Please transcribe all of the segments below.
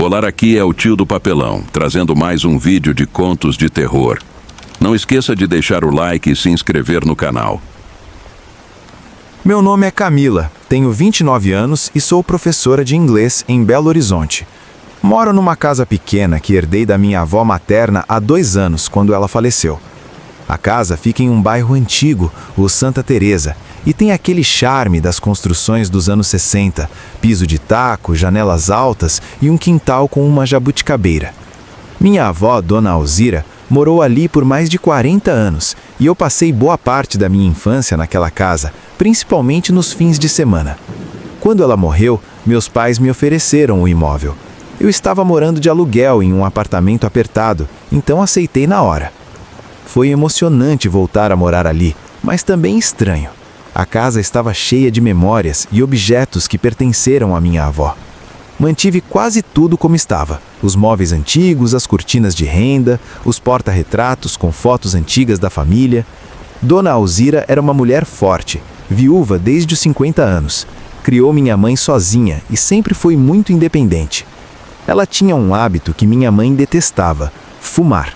Olá, aqui é o Tio do Papelão, trazendo mais um vídeo de contos de terror. Não esqueça de deixar o like e se inscrever no canal. Meu nome é Camila, tenho 29 anos e sou professora de inglês em Belo Horizonte. Moro numa casa pequena que herdei da minha avó materna há 2 anos, quando ela faleceu. A casa fica em um bairro antigo, o Santa Teresa, e tem aquele charme das construções dos anos 60, piso de taco, janelas altas e um quintal com uma jabuticabeira. Minha avó, Dona Alzira, morou ali por mais de 40 anos e eu passei boa parte da minha infância naquela casa, principalmente nos fins de semana. Quando ela morreu, meus pais me ofereceram o imóvel. Eu estava morando de aluguel em um apartamento apertado, então aceitei na hora. Foi emocionante voltar a morar ali, mas também estranho. A casa estava cheia de memórias e objetos que pertenceram à minha avó. Mantive quase tudo como estava: os móveis antigos, as cortinas de renda, os porta-retratos com fotos antigas da família. Dona Alzira era uma mulher forte, viúva desde os 50 anos. Criou minha mãe sozinha e sempre foi muito independente. Ela tinha um hábito que minha mãe detestava: fumar.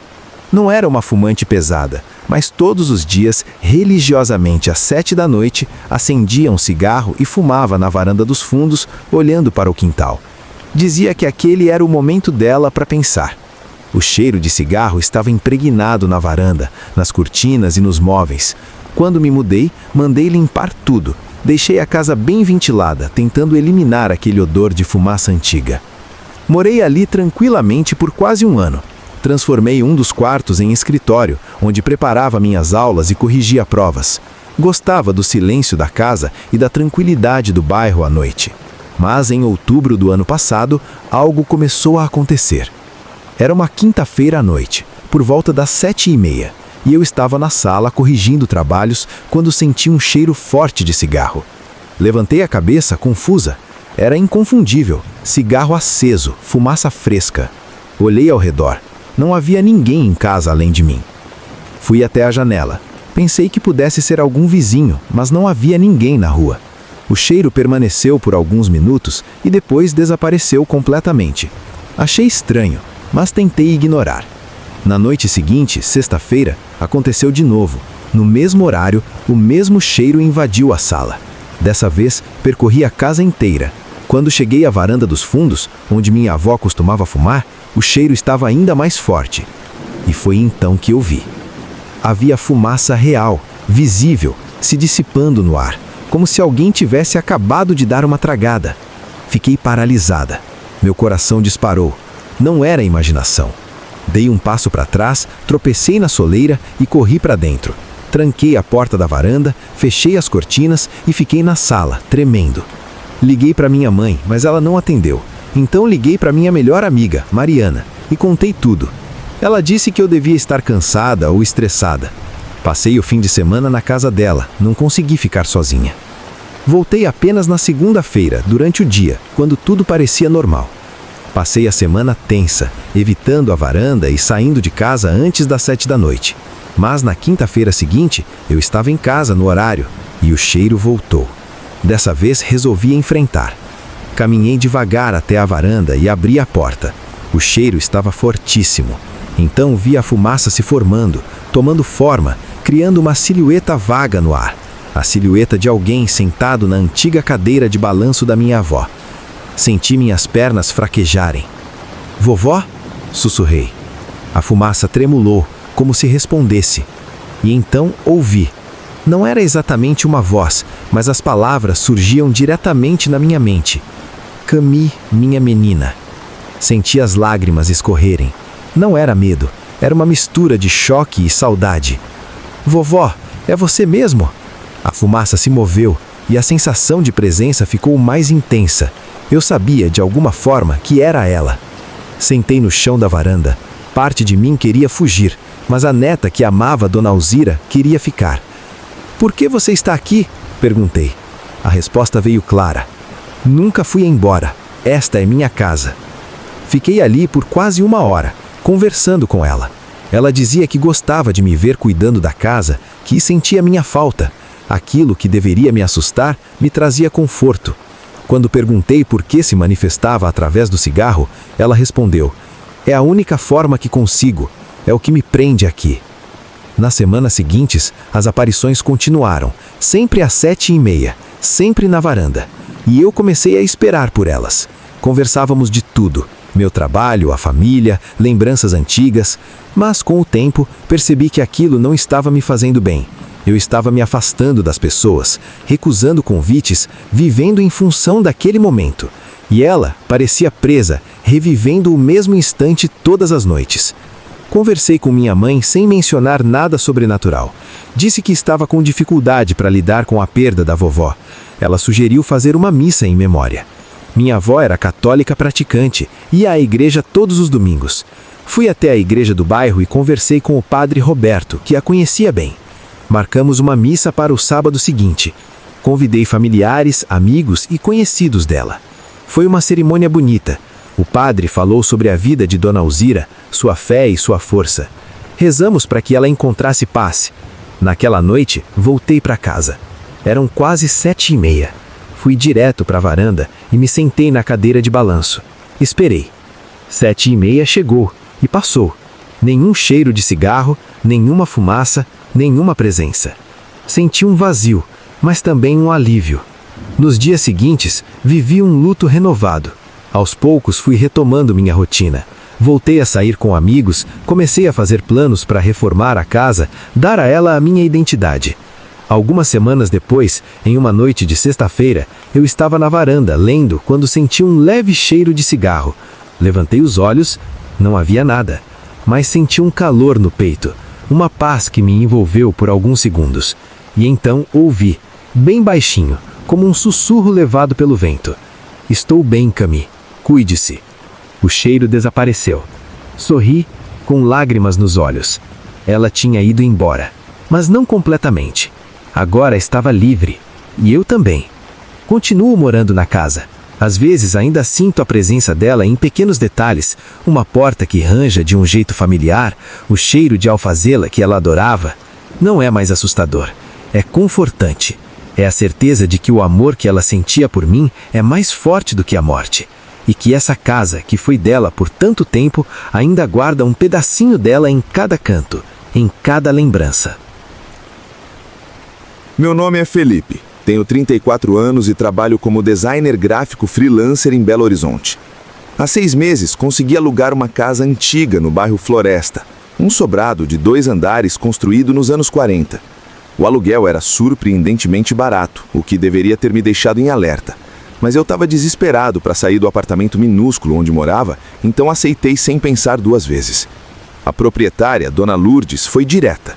Não era uma fumante pesada, mas todos os dias, religiosamente às 7 da noite, acendia um cigarro e fumava na varanda dos fundos, olhando para o quintal. Dizia que aquele era o momento dela para pensar. O cheiro de cigarro estava impregnado na varanda, nas cortinas e nos móveis. Quando me mudei, mandei limpar tudo. Deixei a casa bem ventilada, tentando eliminar aquele odor de fumaça antiga. Morei ali tranquilamente por quase 1 ano. Transformei um dos quartos em escritório, onde preparava minhas aulas e corrigia provas. Gostava do silêncio da casa e da tranquilidade do bairro à noite. Mas em outubro do ano passado, algo começou a acontecer. Era uma quinta-feira à noite, por volta das 7h30, e eu estava na sala corrigindo trabalhos quando senti um cheiro forte de cigarro. Levantei a cabeça, confusa. Era inconfundível: cigarro aceso, fumaça fresca. Olhei ao redor. Não havia ninguém em casa além de mim. Fui até a janela. Pensei que pudesse ser algum vizinho, mas não havia ninguém na rua. O cheiro permaneceu por alguns minutos e depois desapareceu completamente. Achei estranho, mas tentei ignorar. Na noite seguinte, sexta-feira, aconteceu de novo. No mesmo horário, o mesmo cheiro invadiu a sala. Dessa vez, percorri a casa inteira. Quando cheguei à varanda dos fundos, onde minha avó costumava fumar, o cheiro estava ainda mais forte. E foi então que eu vi. Havia fumaça real, visível, se dissipando no ar, como se alguém tivesse acabado de dar uma tragada. Fiquei paralisada. Meu coração disparou. Não era imaginação. Dei um passo para trás, tropecei na soleira e corri para dentro. Tranquei a porta da varanda, fechei as cortinas e fiquei na sala, tremendo. Liguei para minha mãe, mas ela não atendeu. Então liguei para minha melhor amiga, Mariana, e contei tudo. Ela disse que eu devia estar cansada ou estressada. Passei o fim de semana na casa dela, não consegui ficar sozinha. Voltei apenas na segunda-feira, durante o dia, quando tudo parecia normal. Passei a semana tensa, evitando a varanda e saindo de casa antes das 7 da noite. Mas na quinta-feira seguinte, eu estava em casa no horário e o cheiro voltou. Dessa vez resolvi enfrentar. Caminhei devagar até a varanda e abri a porta. O cheiro estava fortíssimo. Então vi a fumaça se formando, tomando forma, criando uma silhueta vaga no ar. A silhueta de alguém sentado na antiga cadeira de balanço da minha avó. Senti minhas pernas fraquejarem. "Vovó?" sussurrei. A fumaça tremulou, como se respondesse. E então ouvi. Não era exatamente uma voz, mas as palavras surgiam diretamente na minha mente. "Cami, minha menina." Senti as lágrimas escorrerem. Não era medo, era uma mistura de choque e saudade. "Vovó, é você mesmo?" A fumaça se moveu e a sensação de presença ficou mais intensa. Eu sabia, de alguma forma, que era ela. Sentei no chão da varanda. Parte de mim queria fugir, mas a neta que amava Dona Alzira queria ficar. "Por que você está aqui?" perguntei. A resposta veio clara. "Nunca fui embora. Esta é minha casa." Fiquei ali por quase 1 hora, conversando com ela. Ela dizia que gostava de me ver cuidando da casa, que sentia minha falta. Aquilo que deveria me assustar me trazia conforto. Quando perguntei por que se manifestava através do cigarro, ela respondeu: "É a única forma que consigo, é o que me prende aqui." Nas semanas seguintes, as aparições continuaram, sempre às 7h30, sempre na varanda. E eu comecei a esperar por elas. Conversávamos de tudo, meu trabalho, a família, lembranças antigas, mas com o tempo percebi que aquilo não estava me fazendo bem. Eu estava me afastando das pessoas, recusando convites, vivendo em função daquele momento. E ela parecia presa, revivendo o mesmo instante todas as noites. Conversei com minha mãe sem mencionar nada sobrenatural. Disse que estava com dificuldade para lidar com a perda da vovó. Ela sugeriu fazer uma missa em memória. Minha avó era católica praticante, ia à igreja todos os domingos. Fui até a igreja do bairro e conversei com o padre Roberto, que a conhecia bem. Marcamos uma missa para o sábado seguinte. Convidei familiares, amigos e conhecidos dela. Foi uma cerimônia bonita. O padre falou sobre a vida de Dona Alzira, sua fé e sua força. Rezamos para que ela encontrasse paz. Naquela noite, voltei para casa. Eram quase 7h30. Fui direto para a varanda e me sentei na cadeira de balanço. Esperei. 7h30 chegou e passou. Nenhum cheiro de cigarro, nenhuma fumaça, nenhuma presença. Senti um vazio, mas também um alívio. Nos dias seguintes, vivi um luto renovado. Aos poucos fui retomando minha rotina. Voltei a sair com amigos, comecei a fazer planos para reformar a casa, dar a ela a minha identidade. Algumas semanas depois, em uma noite de sexta-feira, eu estava na varanda lendo quando senti um leve cheiro de cigarro. Levantei os olhos, não havia nada, mas senti um calor no peito, uma paz que me envolveu por alguns segundos. E então ouvi, bem baixinho, como um sussurro levado pelo vento: "Estou bem, Camille. Cuide-se." O cheiro desapareceu. Sorri, com lágrimas nos olhos. Ela tinha ido embora, mas não completamente. Agora estava livre, e eu também. Continuo morando na casa. Às vezes ainda sinto a presença dela em pequenos detalhes, uma porta que ranja de um jeito familiar, o cheiro de alfazela que ela adorava. Não é mais assustador, é confortante. É a certeza de que o amor que ela sentia por mim é mais forte do que a morte. E que essa casa, que foi dela por tanto tempo, ainda guarda um pedacinho dela em cada canto, em cada lembrança. Meu nome é Felipe, tenho 34 anos e trabalho como designer gráfico freelancer em Belo Horizonte. Há 6 meses consegui alugar uma casa antiga no bairro Floresta, um sobrado de 2 andares construído nos anos 40. O aluguel era surpreendentemente barato, o que deveria ter me deixado em alerta. Mas eu estava desesperado para sair do apartamento minúsculo onde morava, então aceitei sem pensar 2 vezes. A proprietária, Dona Lourdes, foi direta.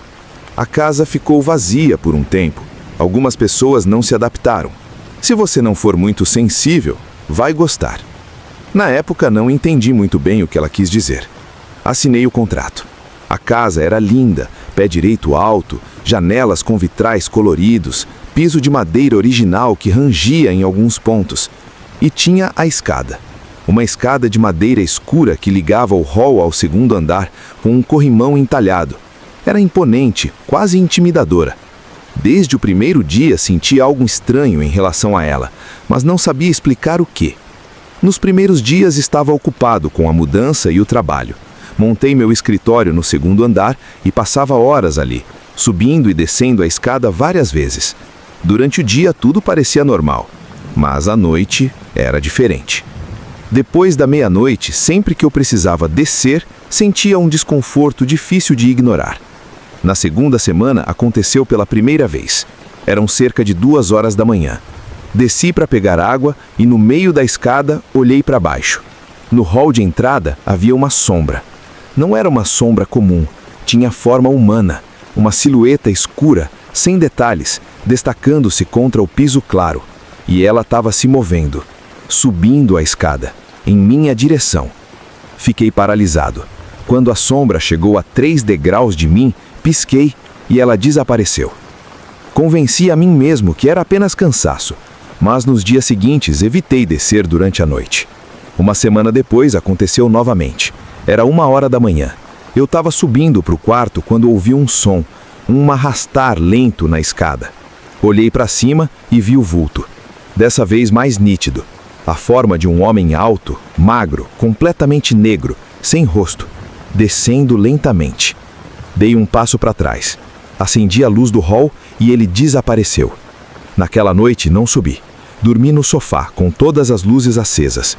A casa ficou vazia por um tempo. Algumas pessoas não se adaptaram. Se você não for muito sensível, vai gostar. Na época não entendi muito bem o que ela quis dizer. Assinei o contrato. A casa era linda, pé direito alto, janelas com vitrais coloridos, piso de madeira original que rangia em alguns pontos. E tinha a escada. Uma escada de madeira escura que ligava o hall ao 2º andar com um corrimão entalhado. Era imponente, quase intimidadora. Desde o primeiro dia senti algo estranho em relação a ela, mas não sabia explicar o quê. Nos primeiros dias estava ocupado com a mudança e o trabalho. Montei meu escritório no 2º andar e passava horas ali, subindo e descendo a escada várias vezes. Durante o dia tudo parecia normal, mas à noite era diferente. Depois da meia-noite, sempre que eu precisava descer, sentia um desconforto difícil de ignorar. Na segunda semana aconteceu pela primeira vez. Eram cerca de 2 horas da manhã. Desci para pegar água e no meio da escada olhei para baixo. No hall de entrada havia uma sombra. Não era uma sombra comum, tinha forma humana, uma silhueta escura, sem detalhes, destacando-se contra o piso claro. E ela estava se movendo, subindo a escada, em minha direção. Fiquei paralisado. Quando a sombra chegou a 3 degraus de mim, pisquei e ela desapareceu. Convenci a mim mesmo que era apenas cansaço, mas nos dias seguintes evitei descer durante a noite. Uma semana depois aconteceu novamente. Era 1h da manhã. Eu estava subindo para o quarto quando ouvi um som, um arrastar lento na escada. Olhei para cima e vi o vulto. dessa vez mais nítido. A forma de um homem alto, magro, completamente negro, sem rosto, descendo lentamente. Dei um passo para trás. Acendi a luz do hall e ele desapareceu. Naquela noite não subi. Dormi no sofá, com todas as luzes acesas.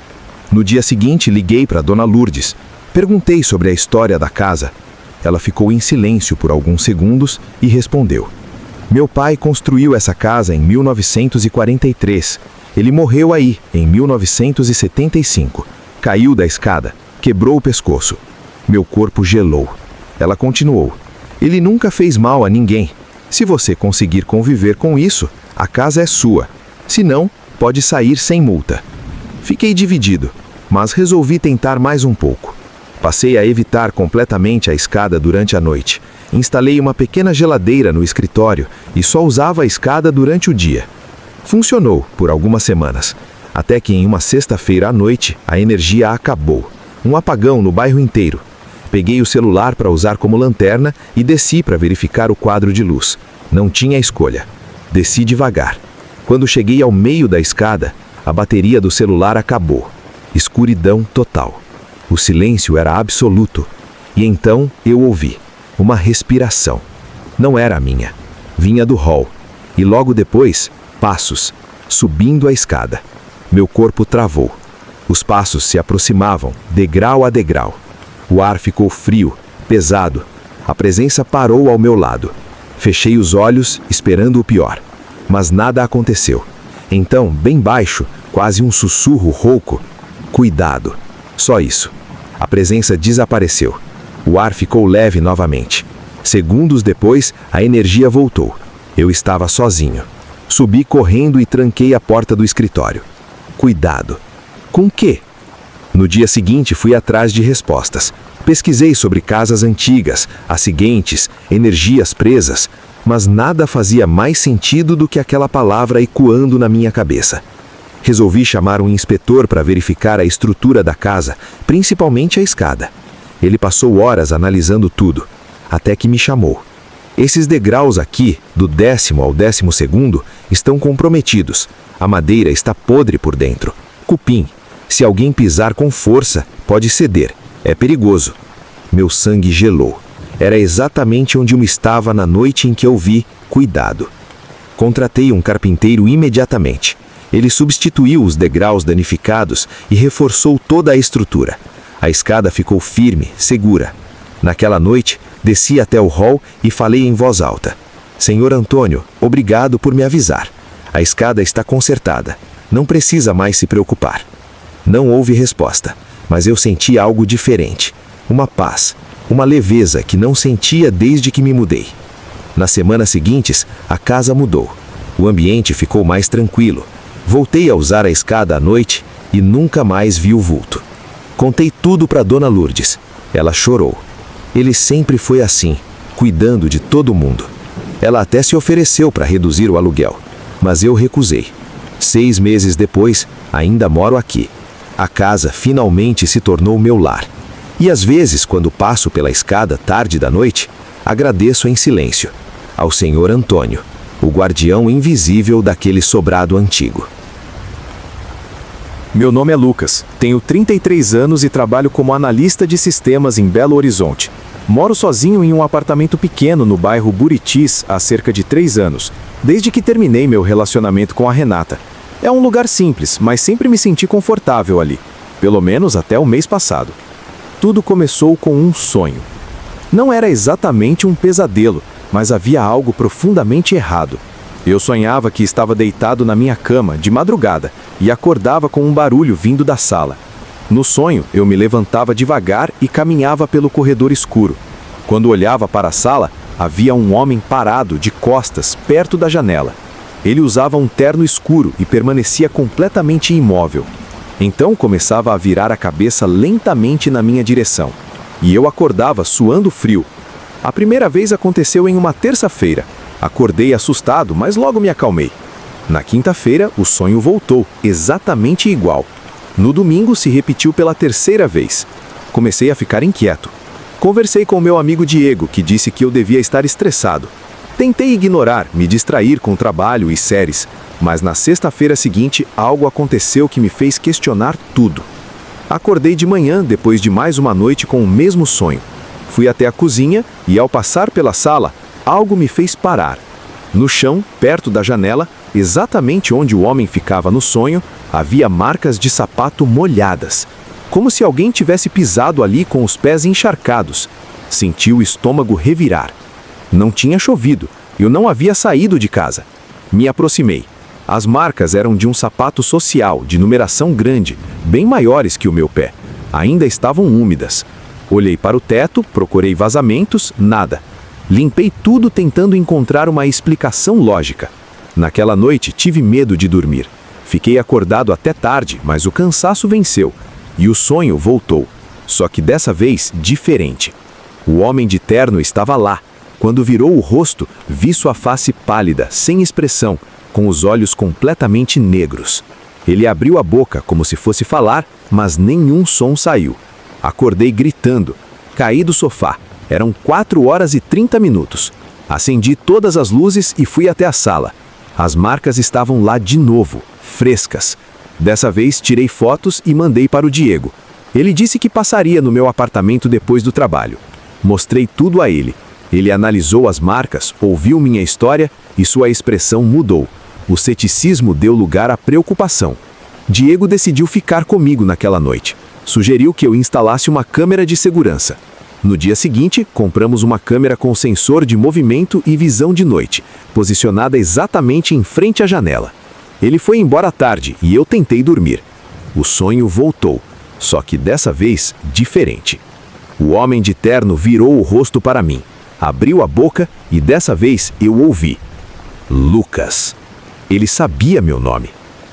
No dia seguinte, liguei para Dona Lourdes. Perguntei sobre a história da casa. Ela ficou em silêncio por alguns segundos e respondeu: meu pai construiu essa casa em 1943. Ele morreu aí, em 1975. Caiu da escada, quebrou o pescoço. Meu corpo gelou. Ela continuou: ele nunca fez mal a ninguém. Se você conseguir conviver com isso, a casa é sua. Se não, pode sair sem multa. Fiquei dividido, mas resolvi tentar mais um pouco. Passei a evitar completamente a escada durante a noite. Instalei uma pequena geladeira no escritório e só usava a escada durante o dia. Funcionou por algumas semanas, até que em uma sexta-feira à noite a energia acabou. Um apagão no bairro inteiro. Peguei o celular para usar como lanterna e desci para verificar o quadro de luz. Não tinha escolha. Desci devagar. Quando cheguei ao meio da escada, a bateria do celular acabou. Escuridão total. O silêncio era absoluto. E então eu ouvi uma respiração. Não era a minha. Vinha do hall. E logo depois, passos, subindo a escada. Meu corpo travou. Os passos se aproximavam, degrau a degrau. O ar ficou frio, pesado. A presença parou ao meu lado. Fechei os olhos, esperando o pior. Mas nada aconteceu. Então, bem baixo, quase um sussurro rouco: cuidado. Só isso. A presença desapareceu. O ar ficou leve novamente. Segundos depois, a energia voltou. Eu estava sozinho. Subi correndo e tranquei a porta do escritório. Cuidado. Com quê? No dia seguinte, fui atrás de respostas. Pesquisei sobre casas antigas, acidentes, energias presas, mas nada fazia mais sentido do que aquela palavra ecoando na minha cabeça. Resolvi chamar um inspetor para verificar a estrutura da casa, principalmente a escada. Ele passou horas analisando tudo, até que me chamou. Esses degraus aqui, do 10º ao 12º, estão comprometidos. A madeira está podre por dentro. Cupim. Se alguém pisar com força, pode ceder. É perigoso. Meu sangue gelou. Era exatamente onde eu estava na noite em que eu vi cuidado. Contratei um carpinteiro imediatamente. Ele substituiu os degraus danificados e reforçou toda a estrutura. A escada ficou firme, segura. Naquela noite, desci até o hall e falei em voz alta: Senhor Antônio, obrigado por me avisar. A escada está consertada. Não precisa mais se preocupar. Não houve resposta, mas eu senti algo diferente. Uma paz, uma leveza que não sentia desde que me mudei. Nas semanas seguintes, a casa mudou. O ambiente ficou mais tranquilo. Voltei a usar a escada à noite e nunca mais vi o vulto. Contei tudo para Dona Lourdes. Ela chorou. Ele sempre foi assim, cuidando de todo mundo. Ela até se ofereceu para reduzir o aluguel, mas eu recusei. 6 meses depois, ainda moro aqui. A casa finalmente se tornou meu lar. E às vezes, quando passo pela escada tarde da noite, agradeço em silêncio ao Senhor Antônio, o guardião invisível daquele sobrado antigo. Meu nome é Lucas, tenho 33 anos e trabalho como analista de sistemas em Belo Horizonte. Moro sozinho em um apartamento pequeno no bairro Buritis há cerca de 3 anos, desde que terminei meu relacionamento com a Renata. É um lugar simples, mas sempre me senti confortável ali, pelo menos até o mês passado. Tudo começou com um sonho. Não era exatamente um pesadelo, mas havia algo profundamente errado. Eu sonhava que estava deitado na minha cama, de madrugada, e acordava com um barulho vindo da sala. No sonho, eu me levantava devagar e caminhava pelo corredor escuro. Quando olhava para a sala, havia um homem parado, de costas, perto da janela. Ele usava um terno escuro e permanecia completamente imóvel. Então começava a virar a cabeça lentamente na minha direção. E eu acordava suando frio. A primeira vez aconteceu em uma terça-feira. Acordei assustado, mas logo me acalmei. Na quinta-feira, o sonho voltou, exatamente igual. No domingo, se repetiu pela terceira vez. Comecei a ficar inquieto. Conversei com meu amigo Diego, que disse que eu devia estar estressado. Tentei ignorar, me distrair com trabalho e séries, mas na sexta-feira seguinte algo aconteceu que me fez questionar tudo. Acordei de manhã depois de mais uma noite com o mesmo sonho. Fui até a cozinha e, ao passar pela sala, algo me fez parar. No chão, perto da janela, exatamente onde o homem ficava no sonho, havia marcas de sapato molhadas, como se alguém tivesse pisado ali com os pés encharcados. Senti o estômago revirar. Não tinha chovido, eu não havia saído de casa. Me aproximei. As marcas eram de um sapato social, de numeração grande, bem maiores que o meu pé. Ainda estavam úmidas. Olhei para o teto, procurei vazamentos, nada. Limpei tudo tentando encontrar uma explicação lógica. Naquela noite tive medo de dormir. Fiquei acordado até tarde, mas o cansaço venceu. E o sonho voltou. Só que dessa vez diferente. O homem de terno estava lá. Quando virou o rosto, vi sua face pálida, sem expressão, com os olhos completamente negros. Ele abriu a boca como se fosse falar, mas nenhum som saiu. Acordei gritando. Caí do sofá. Eram 4h30. Acendi todas as luzes e fui até a sala. As marcas estavam lá de novo, frescas. Dessa vez tirei fotos e mandei para o Diego. Ele disse que passaria no meu apartamento depois do trabalho. Mostrei tudo a ele. Ele analisou as marcas, ouviu minha história e sua expressão mudou. O ceticismo deu lugar à preocupação. Diego decidiu ficar comigo naquela noite. Sugeriu que eu instalasse uma câmera de segurança. No dia seguinte, compramos uma câmera com sensor de movimento e visão de noite, posicionada exatamente em frente à janela. Ele foi embora à tarde e eu tentei dormir. O sonho voltou, só que dessa vez diferente. O homem de terno virou o rosto para mim, abriu a boca e dessa vez eu ouvi: Lucas. Ele sabia meu nome.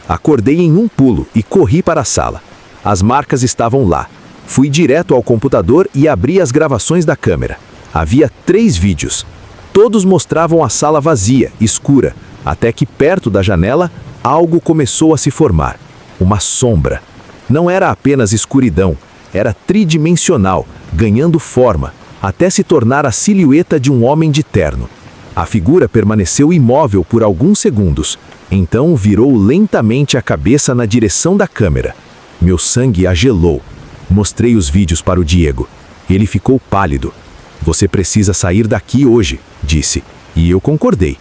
Acordei em um pulo e corri para a sala. As marcas estavam lá. Fui direto ao computador e abri as gravações da câmera. Havia 3 vídeos. Todos mostravam a sala vazia, escura, até que perto da janela, algo começou a se formar. Uma sombra. Não era apenas escuridão, era tridimensional, ganhando forma, até se tornar a silhueta de um homem de terno. A figura permaneceu imóvel por alguns segundos, então virou lentamente a cabeça na direção da câmera. Meu sangue a gelou. Mostrei os vídeos para o Diego. Ele ficou pálido. Você precisa sair daqui hoje, disse, e eu concordei.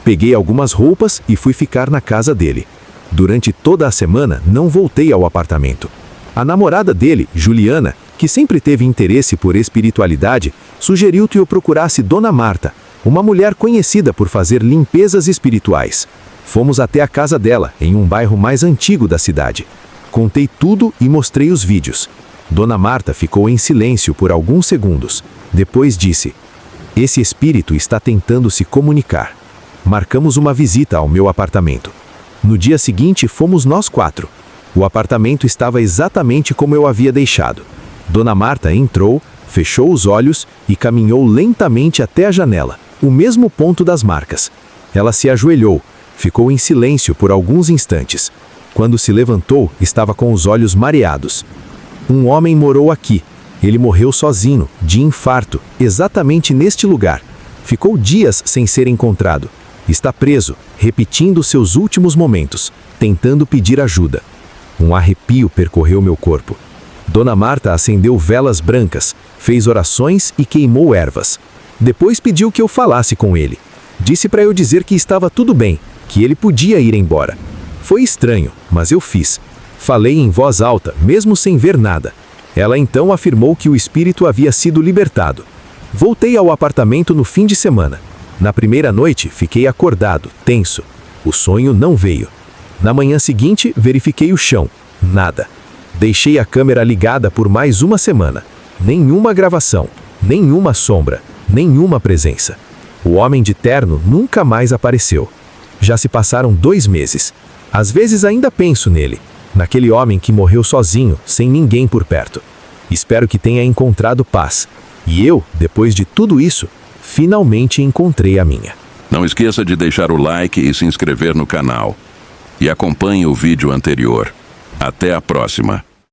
Peguei algumas roupas e fui ficar na casa dele. Durante toda a semana, não voltei ao apartamento. A namorada dele, Juliana, que sempre teve interesse por espiritualidade, sugeriu que eu procurasse Dona Marta, uma mulher conhecida por fazer limpezas espirituais. Fomos até a casa dela, em um bairro mais antigo da cidade. Contei tudo e mostrei os vídeos. Dona Marta ficou em silêncio por alguns segundos. Depois disse: esse espírito está tentando se comunicar. Marcamos uma visita ao meu apartamento. No dia seguinte, fomos nós 4. O apartamento estava exatamente como eu havia deixado. Dona Marta entrou, fechou os olhos e caminhou lentamente até a janela, o mesmo ponto das marcas. Ela se ajoelhou, ficou em silêncio por alguns instantes. Quando se levantou, estava com os olhos mareados. Um homem morou aqui. Ele morreu sozinho, de infarto, exatamente neste lugar. Ficou dias sem ser encontrado. Está preso, repetindo seus últimos momentos, tentando pedir ajuda. Um arrepio percorreu meu corpo. Dona Marta acendeu velas brancas, fez orações e queimou ervas. Depois pediu que eu falasse com ele. Disse para eu dizer que estava tudo bem, que ele podia ir embora. Foi estranho, mas eu fiz. Falei em voz alta, mesmo sem ver nada. Ela então afirmou que o espírito havia sido libertado. Voltei ao apartamento no fim de semana. Na primeira noite, fiquei acordado, tenso. O sonho não veio. Na manhã seguinte, verifiquei o chão. Nada. Deixei a câmera ligada por mais uma semana. Nenhuma gravação, nenhuma sombra, nenhuma presença. O homem de terno nunca mais apareceu. Já se passaram 2 meses. Às vezes ainda penso nele. Naquele homem que morreu sozinho, sem ninguém por perto. Espero que tenha encontrado paz. E eu, depois de tudo isso, finalmente encontrei a minha. Não esqueça de deixar o like e se inscrever no canal. E acompanhe o vídeo anterior. Até a próxima.